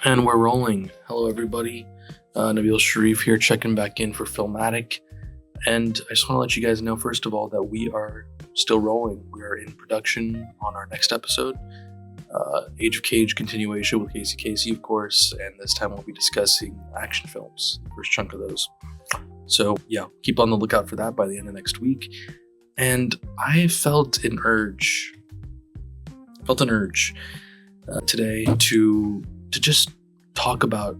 And we're rolling. Hello, everybody. Nabeel Sharif here, checking back in for Filmatic. And I just want to let you guys know, first of all, that we are still rolling. We are in production on our next episode, Age of Cage continuation with Casey, of course. And this time we'll be discussing action films, the first chunk of those. So yeah, keep on the lookout for that by the end of next week. And I felt an urge today to just talk about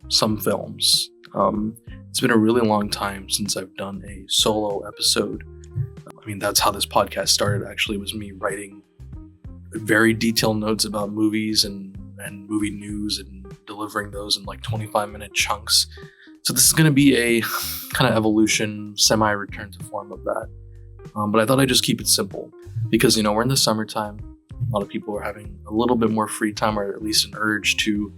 some films. It's been a really long time since I've done a solo episode. I mean, that's how this podcast started, actually, was me writing very detailed notes about movies and movie news and delivering those in like 25-minute chunks. So this is going to be a kind of evolution, semi-return to form of that. But I thought I'd just keep it simple because, we're in the summertime. A lot of people are having a little bit more free time, or at least an urge to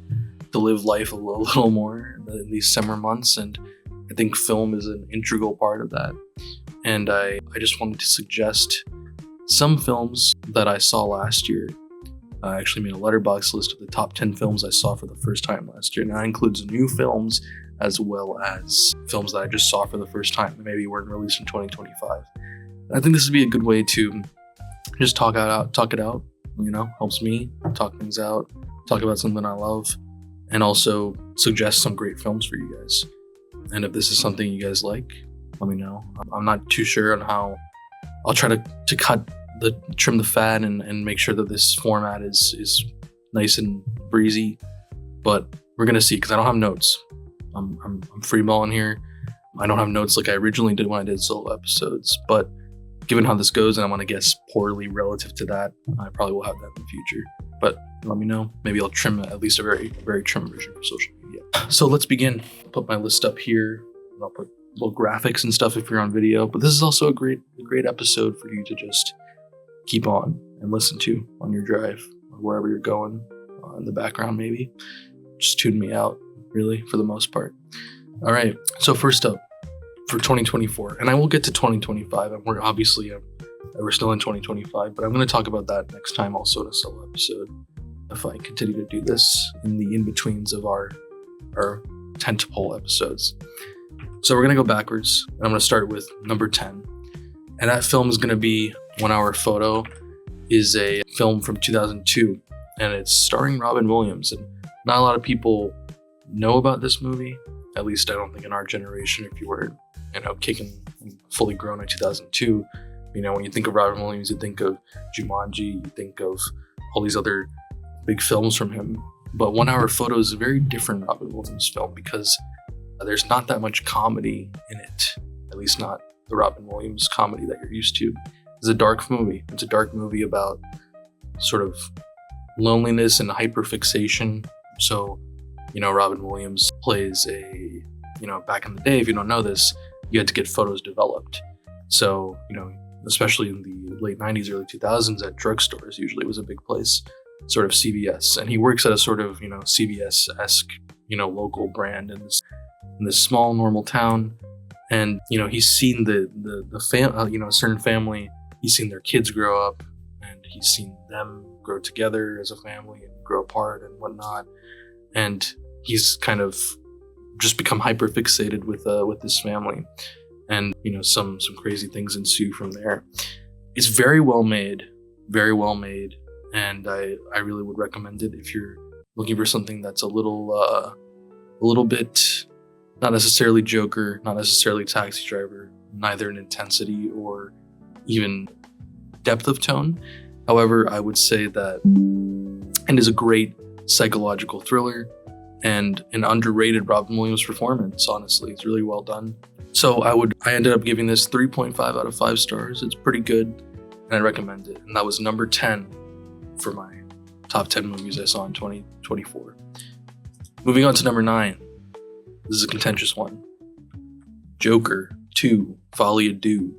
live life a little more in these summer months. And I think film is an integral part of that. And I just wanted to suggest some films that I saw last year. I actually made a letterbox list of the top 10 films I saw for the first time last year. And that includes new films as well as films that I just saw for the first time that maybe weren't released in 2025. And I think this would be a good way to just talk it out, helps me talk things out, talk about something I love, and also suggest some great films for you guys. And if this is something you guys like, let me know. I'm not too sure on how. I'll try to trim the fat and make sure that this format is nice and breezy, but we're gonna see, because I don't have notes. I'm freeballing here. I don't have notes like I originally did when I did solo episodes, but given how this goes, and I'm gonna guess poorly relative to that, I probably will have that in the future. But let me know. Maybe I'll trim at least a very trim version for social media. So let's begin. I'll put my list up here. And I'll put little graphics and stuff if you're on video. But this is also a great episode for you to just keep on and listen to on your drive or wherever you're going. In the background, maybe. Just tune me out, really, for the most part. All right. So first up, for 2024, and I will get to 2025, and we're still in 2025, but I'm going to talk about that next time also in a solo episode if I continue to do this in the in-betweens of our tentpole episodes. So we're going to go backwards, and I'm going to start with number 10, and that film is going to be 1 Hour Photo. Is a film from 2002, and it's starring Robin Williams, and not a lot of people know about this movie, at least I don't think in our generation. If you were kicking fully grown in 2002, when you think of Robin Williams, you think of Jumanji, you think of all these other big films from him. But 1 Hour Photo is a very different Robin Williams film because there's not that much comedy in it, at least not the Robin Williams comedy that you're used to. It's a dark movie. It's a dark movie about sort of loneliness and hyperfixation. So, Robin Williams plays back in the day, if you don't know this, you had to get photos developed. So, especially in the late 90s, early 2000s, at drugstores usually was a big place, sort of CVS. And he works at a sort of, CVS-esque, local brand in this small, normal town. And, he's seen a certain family, he's seen their kids grow up, and he's seen them grow together as a family and grow apart and whatnot. And he's kind of just become hyper fixated with this family, and some crazy things ensue from there. It's very well made, and I really would recommend it if you're looking for something that's a little bit, not necessarily Joker, not necessarily Taxi Driver, neither in intensity or even depth of tone. However, I would say that it is a great psychological thriller and an underrated Robin Williams performance. Honestly, it's really well done. So I ended up giving this 3.5 out of 5 stars. It's pretty good, and I recommend it. And that was number 10 for my top 10 movies I saw in 2024. Moving on to number 9. This is a contentious one. Joker 2, Folie à Deux.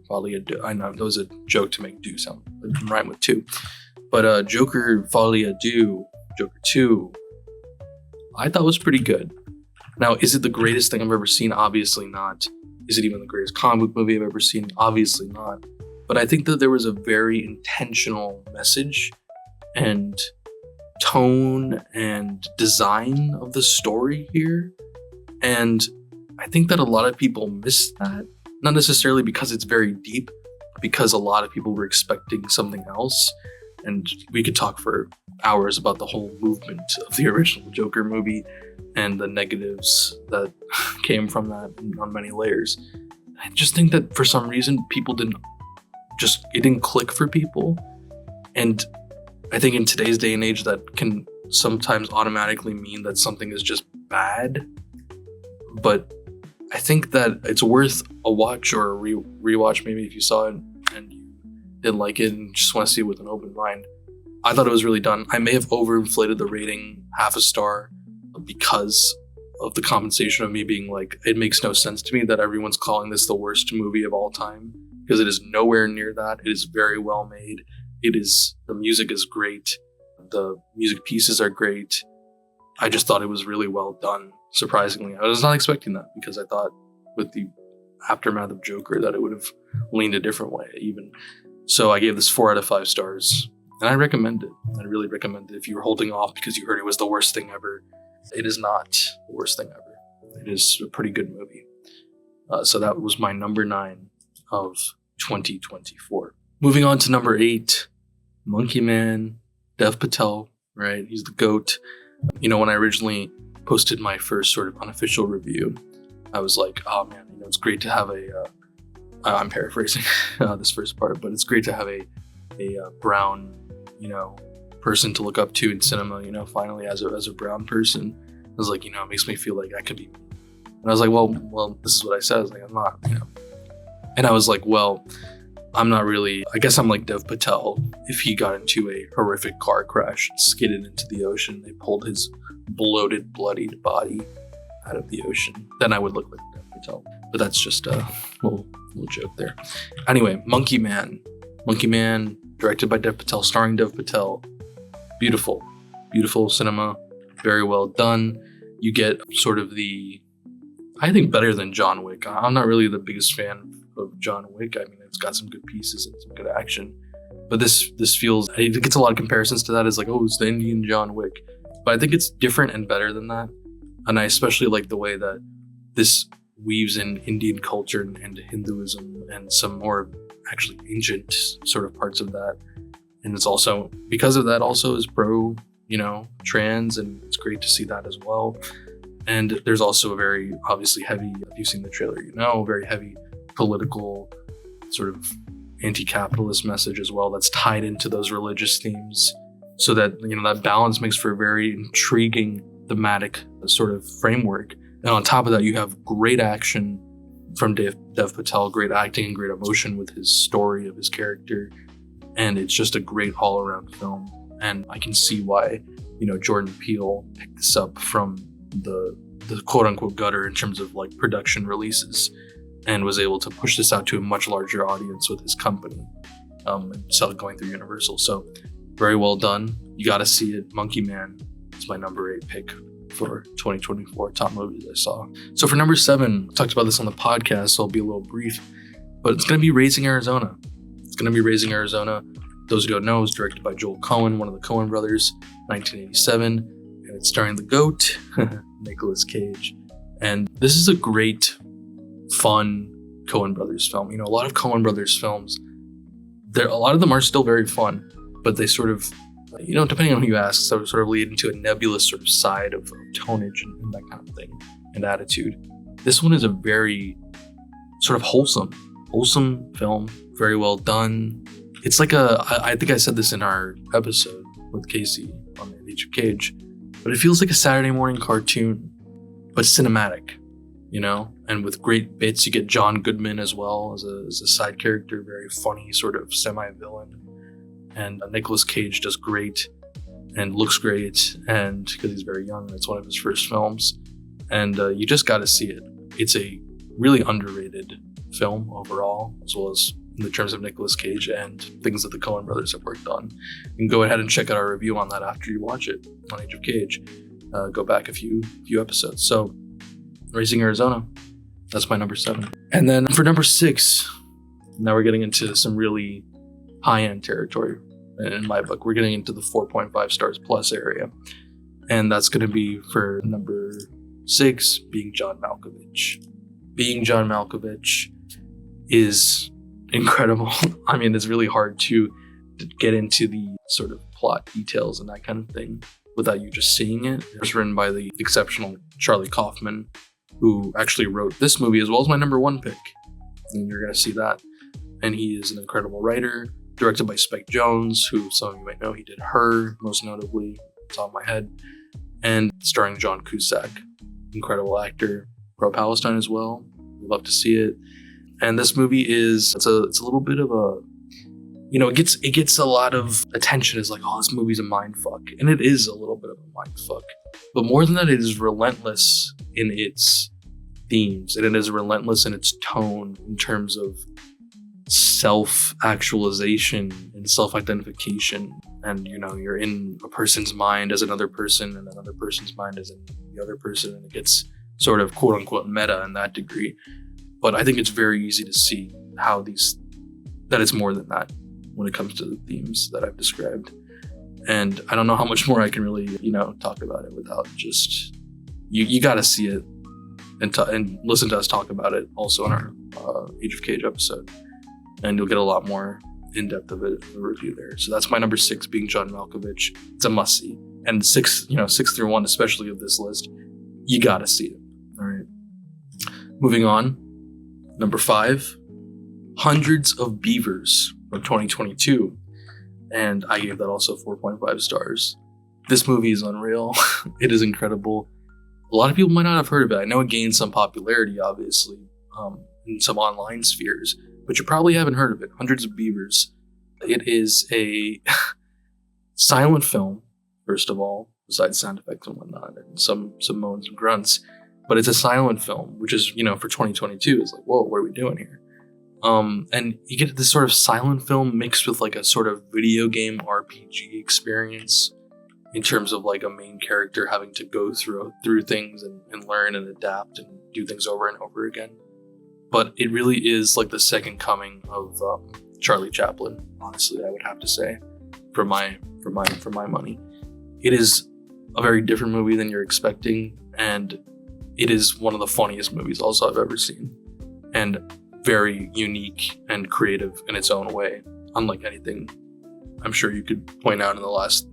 I know that was a joke to make do sound rhyme with 2. But Joker Folie à Deux, Joker 2, I thought was pretty good. Now, is it the greatest thing I've ever seen? Obviously not. Is it even the greatest comic book movie I've ever seen? Obviously not. But I think that there was a very intentional message and tone and design of the story here. And I think that a lot of people miss that, not necessarily because it's very deep, because a lot of people were expecting something else. And we could talk for hours about the whole movement of the original Joker movie and the negatives that came from that on many layers. I just think that for some reason it didn't click for people. And I think in today's day and age that can sometimes automatically mean that something is just bad. But I think that it's worth a watch or a rewatch, maybe if you saw it and you didn't like it and just want to see it with an open mind. I thought it was really done. I may have overinflated the rating half a star because of the compensation of me being like, it makes no sense to me that everyone's calling this the worst movie of all time, because it is nowhere near that. It is very well made. The music is great. The music pieces are great. I just thought it was really well done, surprisingly. I was not expecting that, because I thought with the aftermath of Joker that it would have leaned a different way even. So I gave this 4 out of 5 stars, and I recommend it. I really recommend it. If you were holding off because you heard it was the worst thing ever, it is not the worst thing ever. It is a pretty good movie. So that was my number 9 of 2024. Moving on to number 8, Monkey Man, Dev Patel, right? He's the GOAT. You know, when I originally posted my first sort of unofficial review, I was like, oh man, it's great to have I'm paraphrasing this first part, but it's great to have a brown, person to look up to in cinema, finally as a brown person. I was like, it makes me feel like I could be me. And I was like, well, this is what I said. I was like, I'm not, And I was like, well, I'm not really, I guess I'm like Dev Patel. If he got into a horrific car crash and skidded into the ocean, they pulled his bloated, bloodied body out of the ocean, then I would look like Dev Patel. But that's just a little joke there. Anyway, Monkey Man, directed by Dev Patel, starring Dev Patel. Beautiful cinema, very well done. You get sort of I think better than John Wick. I'm not really the biggest fan of John Wick. I mean, it's got some good pieces and some good action, but this feels, it gets a lot of comparisons to that. It's like, oh, it's the Indian John Wick, but I think it's different and better than that. And I especially like the way that this weaves in Indian culture and Hinduism and some more actually ancient sort of parts of that. And it's also, because of that, also is pro, trans, and it's great to see that as well. And there's also a very obviously heavy, if you've seen the trailer, very heavy political sort of anti-capitalist message as well that's tied into those religious themes, so that that balance makes for a very intriguing thematic sort of framework. And on top of that, you have great action from Dev Patel, great acting and great emotion with his story of his character, and it's just a great all-around film. And I can see why Jordan Peele picked this up from the quote-unquote gutter in terms of like production releases, and was able to push this out to a much larger audience with his company, and going through Universal. So very well done. You got to see it. Monkey Man is my number 8 pick for 2024 top movies I saw. So for number 7, I talked about this on the podcast, so I'll be a little brief, but it's going to be Raising Arizona. Those who don't know, is directed by Joel Coen, one of the Coen brothers, 1987, and it's starring the GOAT, Nicolas Cage. And this is a great, fun Coen brothers film. A lot of Coen brothers films, a lot of them are still very fun, but they sort of, depending on who you ask, sort of lead into a nebulous sort of side of tonnage and that kind of thing, and attitude. This one is a very sort of wholesome film, very well done. It's like I think I said this in our episode with Casey on the Age of Cage, but it feels like a Saturday morning cartoon, but cinematic, and with great bits. You get John Goodman as well as a side character, very funny, sort of semi-villain. And Nicolas Cage does great and looks great, and because he's very young, it's one of his first films. And you just got to see it. It's a really underrated film overall, as well as in the terms of Nicolas Cage and things that the Coen brothers have worked on. You can go ahead and check out our review on that after you watch it on Age of Cage. Go back a few episodes. So Raising Arizona, that's my number 7. And then for number 6, now we're getting into some really high-end territory. in my book. We're getting into the 4.5 stars plus area. And that's going to be for number 6, being John Malkovich. Being John Malkovich is incredible. I mean, it's really hard to get into the sort of plot details and that kind of thing without you just seeing it. It was written by the exceptional Charlie Kaufman, who actually wrote this movie as well as my number 1 pick. And you're going to see that. And he is an incredible writer, directed by Spike Jonze, who some of you might know. He did Her, most notably. It's on my head. And starring John Cusack, incredible actor, pro-Palestine as well. We love to see it. And this movie it's a little bit of a, it gets a lot of attention as like, oh, this movie's a mindfuck. And it is a little bit of a mindfuck. But more than that, it is relentless in its themes, and it is relentless in its tone in terms of self-actualization and self-identification. And you're in a person's mind as another person, and another person's mind as the other person, and it gets sort of quote-unquote meta in that degree. But I think it's very easy to see that it's more than that when it comes to the themes that I've described. And I don't know how much more I can really talk about it without just you got to see it and listen to us talk about it also in our Age of Cage episode, and you'll get a lot more in-depth of a review there. So that's my number 6, being John Malkovich. It's a must-see. And 6 through 1, especially of this list, you gotta see it. All right. Moving on, number 5, Hundreds of Beavers from 2022. And I gave that also 4.5 stars. This movie is unreal. It is incredible. A lot of people might not have heard of it. I know it gained some popularity, obviously, in some online spheres, but you probably haven't heard of it. Hundreds of Beavers. It is a silent film, first of all, besides sound effects and whatnot, and some moans and grunts. But it's a silent film, which is, for 2022, is like, whoa, what are we doing here? And you get this sort of silent film mixed with like a sort of video game RPG experience in terms of like a main character having to go through things and learn and adapt and do things over and over again. But it really is like the second coming of Charlie Chaplin, honestly, I would have to say, for my money. It is a very different movie than you're expecting, and it is one of the funniest movies also I've ever seen, and very unique and creative in its own way, unlike anything I'm sure you could point out in the last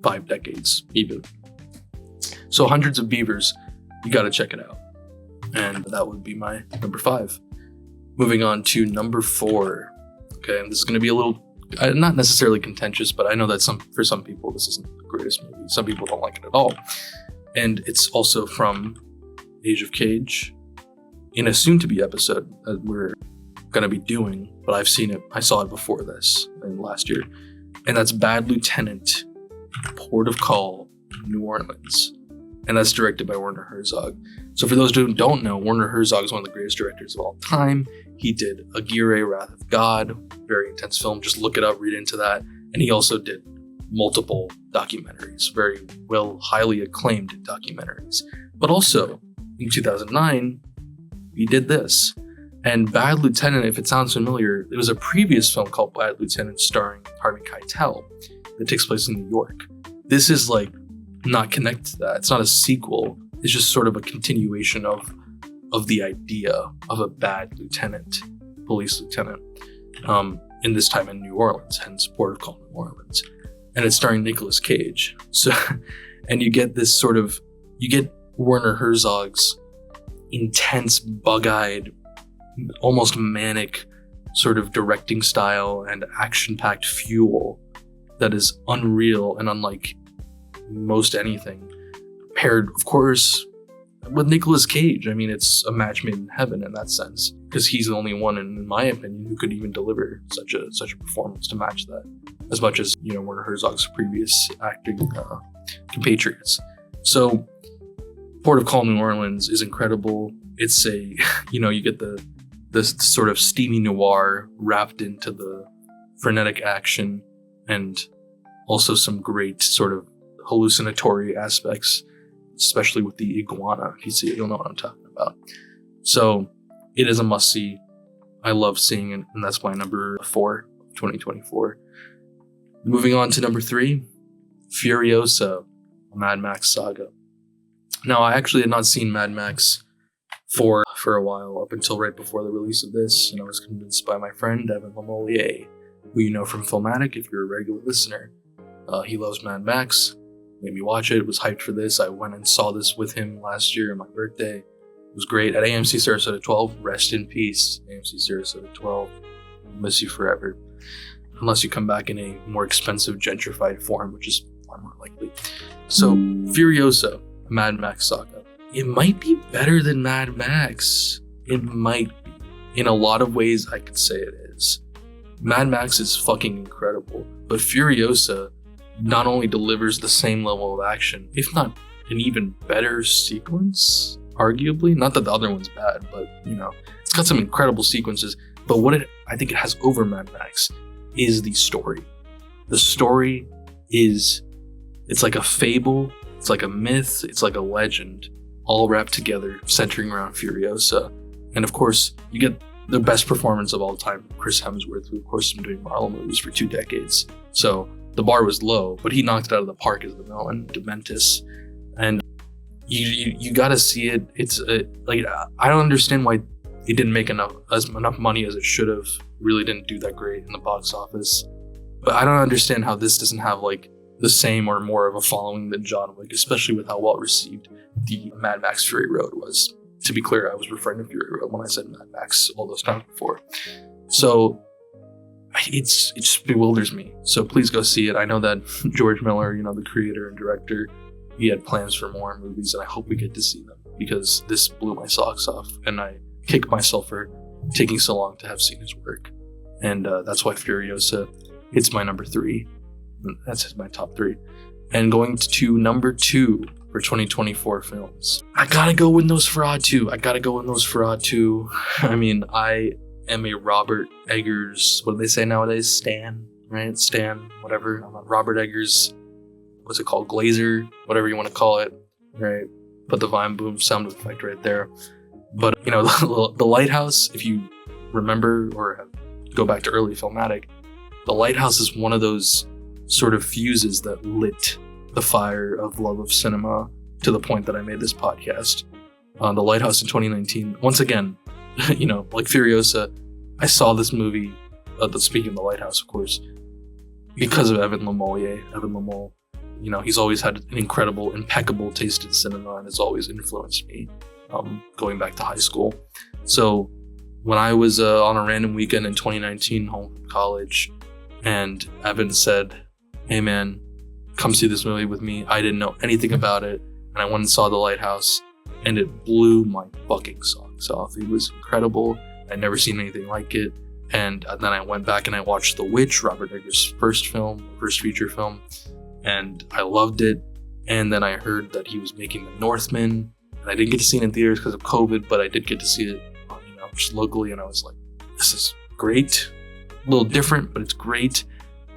5 decades even. So Hundreds of Beavers, you got to check it out. And that would be my number 5. Moving on to number 4. Okay, and this is going to be a little, not necessarily contentious, but I know that for some people this isn't the greatest movie. Some people don't like it at all. And it's also from Age of Cage, in a soon-to-be episode that we're going to be doing, but I've seen it. I saw it before this, last year. And that's Bad Lieutenant, Port of Call, New Orleans. And that's directed by Werner Herzog. So for those who don't know, Werner Herzog is one of the greatest directors of all time. He did Aguirre, Wrath of God, very intense film. Just look it up, read into that. And he also did multiple documentaries, very well, highly acclaimed documentaries. But also, in 2009, he did this. And Bad Lieutenant, if it sounds familiar, it was a previous film called Bad Lieutenant starring Harvey Keitel that takes place in New York. This is like not connected to that. It's not a sequel. It's just sort of a continuation of the idea of a bad lieutenant, police lieutenant, in this time in New Orleans, hence Port of Call, New Orleans. And it's starring Nicolas Cage. So, and you get Werner Herzog's intense, bug-eyed, almost manic sort of directing style and action-packed fuel that is unreal and unlike most anything. Paired, of course, with Nicolas Cage. I mean, it's a match made in heaven in that sense, because he's the only one, in my opinion, who could even deliver such a performance to match that, as much as Werner Herzog's previous acting compatriots. So, Port of Call, New Orleans is incredible. It's you get this sort of steamy noir wrapped into the frenetic action, and also some great sort of hallucinatory aspects, especially with the iguana. If you see it, you'll know what I'm talking about. So it is a must-see. I love seeing it, and that's my number 4, 2024. Moving on to number 3, Furiosa, a Mad Max saga. Now, I actually had not seen Mad Max for a while, up until right before the release of this, and I was convinced by my friend Evan Lamolier, who you know from Filmatic if you're a regular listener. He loves Mad Max, made me watch it, was hyped for this. I went and saw this with him last year on my birthday. It was great at AMC Sarasota 12. Rest in peace, AMC Sarasota 12. I'll miss you forever. Unless you come back in a more expensive gentrified form, which is far more likely. So, Furiosa, a Mad Max saga. It might be better than Mad Max. It might be. In a lot of ways, I could say it is. Mad Max is fucking incredible, but Furiosa not only delivers the same level of action, if not an even better sequence, arguably. Not that the other one's bad, but, it's got some incredible sequences. But I think it has over Mad Max is the story. The story it's like a fable, it's like a myth, it's like a legend, all wrapped together, centering around Furiosa. And of course, you get the best performance of all time, Chris Hemsworth, who of course has been doing Marvel movies for 2 decades. So the bar was low, but he knocked it out of the park as the villain, Dementis. And you gotta see it. It's I don't understand why it didn't make enough money as it should have. Really didn't do that great in the box office. But I don't understand how this doesn't have the same or more of a following than John Wick, especially with how well received the Mad Max Fury Road was. To be clear, I was referring to Fury Road when I said Mad Max all those times before. So it just bewilders me. So please go see it. I know that George Miller, the creator and director, he had plans for more movies, and I hope we get to see them, because this blew my socks off, and I kick myself for taking so long to have seen his work. And that's why Furiosa, it's my number 3. That's my top 3. And going to number 2 for 2024 films, I gotta go with Nosferatu. I mean, I am a Robert Eggers, what do they say nowadays? Stan, right? Stan, whatever. I'm a Robert Eggers, what's it called? Glazer, whatever you want to call it, right? Put the Vine Boom sound effect right there. But, the Lighthouse, if you remember or go back to early Filmatic, the Lighthouse is one of those sort of fuses that lit the fire of love of cinema to the point that I made this podcast. The Lighthouse in 2019, once again, like Furiosa, I saw this movie, speaking of The Lighthouse, of course, because of Evan Lamole. He's always had an incredible, impeccable taste in cinema and has always influenced me. Going back to high school. So when I was on a random weekend in 2019 home from college, and Evan said, "Hey man, come see this movie with me." I didn't know anything about it, and I went and saw The Lighthouse, and it blew my fucking socks off. It was incredible. I'd never seen anything like it. And then I went back and I watched The Witch, Robert Eggers' first feature film, and I loved it. And then I heard that he was making The Northman. I didn't get to see it in theaters because of COVID, but I did get to see it, just locally, and I was like, this is great. A little different, but it's great.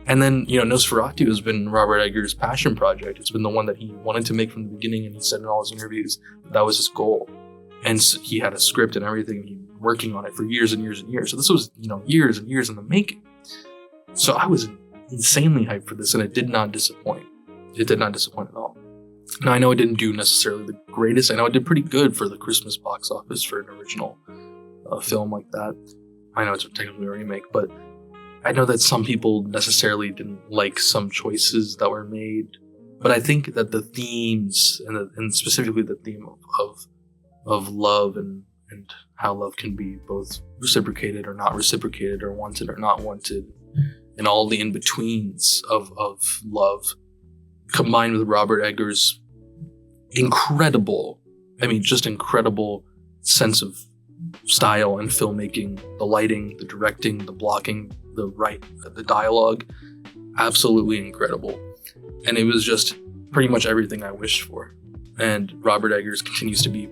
And then, Nosferatu has been Robert Eggers' passion project. It's been the one that he wanted to make from the beginning, and he said in all his interviews that was his goal. And so he had a script and everything, and he'd been working on it for years and years and years. So this was, years and years in the making. So I was insanely hyped for this, and it did not disappoint. It did not disappoint at all. Now, I know it didn't do necessarily the greatest. I know it did pretty good for the Christmas box office for an original film like that. I know it's technically a remake, but I know that some people necessarily didn't like some choices that were made. But I think that the themes, and specifically the theme of love and how love can be both reciprocated or not reciprocated, or wanted or not wanted, and all the in-betweens of love, combined with Robert Eggers' incredible sense of style and filmmaking, the lighting, the directing, the blocking, the dialogue, absolutely incredible. And it was just pretty much everything I wished for. And Robert Eggers continues to be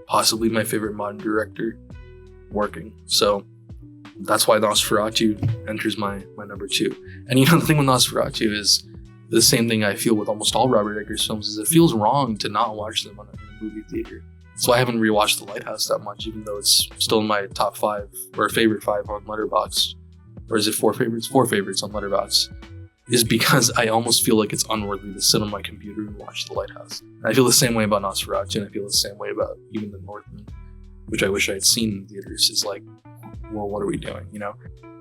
possibly my favorite modern director working. So that's why Nosferatu enters my number 2. And the thing with Nosferatu is the same thing I feel with almost all Robert Eggers films, is it feels wrong to not watch them on a movie theater. So I haven't rewatched The Lighthouse that much, even though it's still in my top 5 or favorite 5 on Letterboxd. Or is it 4 favorites? 4 favorites on Letterboxd. is because I almost feel like it's unworthy to sit on my computer and watch The Lighthouse. I feel the same way about Nosferatu, and I feel the same way about even The Northman, which I wish I had seen in theaters. Is like, well, what are we doing, you know?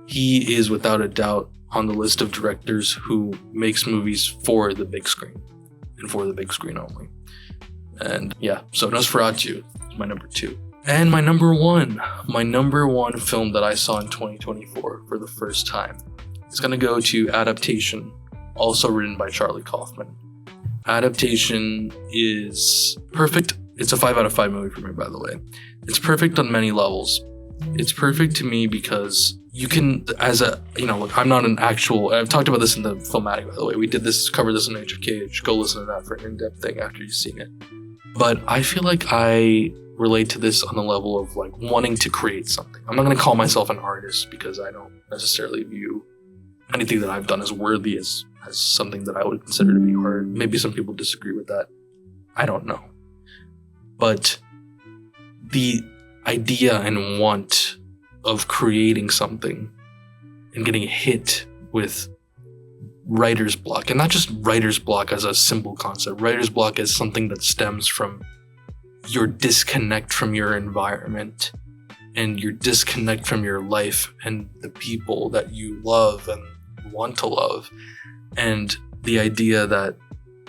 He is without a doubt on the list of directors who makes movies for the big screen, and for the big screen only. And yeah, so Nosferatu is my number 2. And my number one film that I saw in 2024 for the first time is going to go to Adaptation, also written by Charlie Kaufman. Adaptation is perfect. It's a 5 out of 5 movie for me, by the way. It's perfect on many levels. It's perfect to me because you can, as a, you know, look, I'm not an actual, I've talked about this in the Filmatic, by the way. We did this, covered this in Age of Cage. Go listen to that for an in-depth thing after you've seen it. But I feel like I relate to this on the level of like wanting to create something. I'm not going to call myself an artist because I don't necessarily view anything that I've done as worthy as something that I would consider to be art. Maybe some people disagree with that. I don't know. But the idea and want of creating something and getting hit with writer's block, and not just writer's block as a simple concept, writer's block as something that stems from your disconnect from your environment and your disconnect from your life and the people that you love and want to love, and the idea that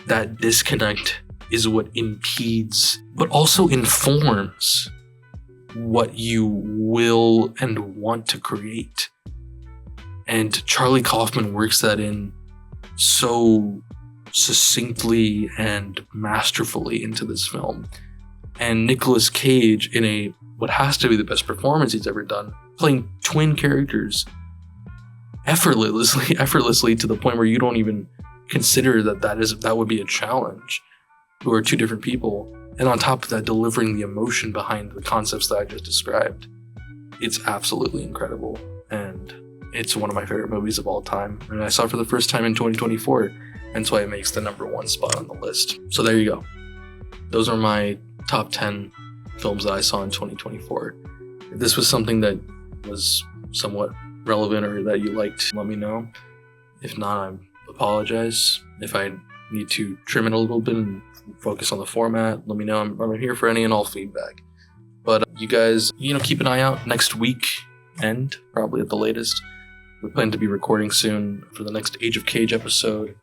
that disconnect is what impedes but also informs what you will and want to create. And Charlie Kaufman works that in so succinctly and masterfully into this film. And Nicolas Cage, in what has to be the best performance he's ever done, playing twin characters effortlessly to the point where you don't even consider that would be a challenge, who are two different people. And on top of that, delivering the emotion behind the concepts that I just described. It's absolutely incredible. And it's one of my favorite movies of all time. And I saw it for the first time in 2024. And that's why it makes the number 1 spot on the list. So there you go. Those are my top 10 films that I saw in 2024. If this was something that was somewhat relevant or that you liked, let me know. If not, I apologize. If I need to trim it a little bit and focus on the format, let me know. I'm here for any and all feedback. But you guys, keep an eye out next week, and probably at the latest. We plan to be recording soon for the next Age of Cage episode.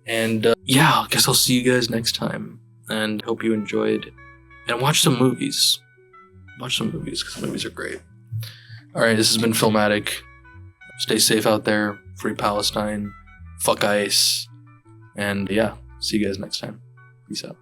And I guess I'll see you guys next time. And hope you enjoyed. And watch some movies. Watch some movies, because movies are great. Alright, this has been Filmatic. Stay safe out there. Free Palestine. Fuck ICE. And see you guys next time. Peace out.